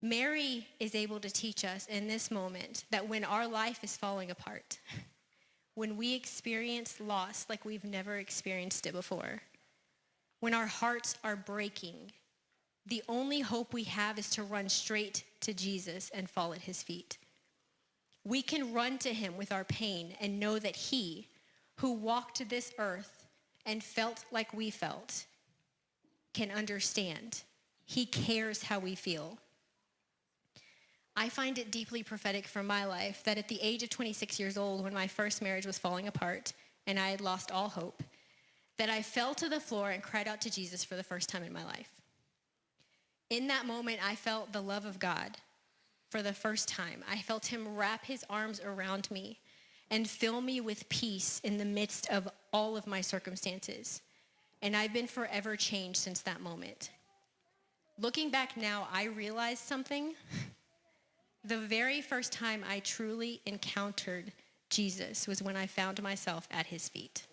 Mary is able to teach us in this moment that when our life is falling apart, when we experience loss like we've never experienced it before, when our hearts are breaking, the only hope we have is to run straight to Jesus and fall at his feet. We can run to him with our pain and know that he, who walked this earth and felt like we felt, can understand. He cares how we feel. I find it deeply prophetic for my life that at the age of 26 years old, when my first marriage was falling apart and I had lost all hope, that I fell to the floor and cried out to Jesus for the first time in my life. In that moment, I felt the love of God for the first time. I felt him wrap his arms around me and fill me with peace in the midst of all of my circumstances. And I've been forever changed since that moment. Looking back now, I realized something. The very first time I truly encountered Jesus was when I found myself at his feet.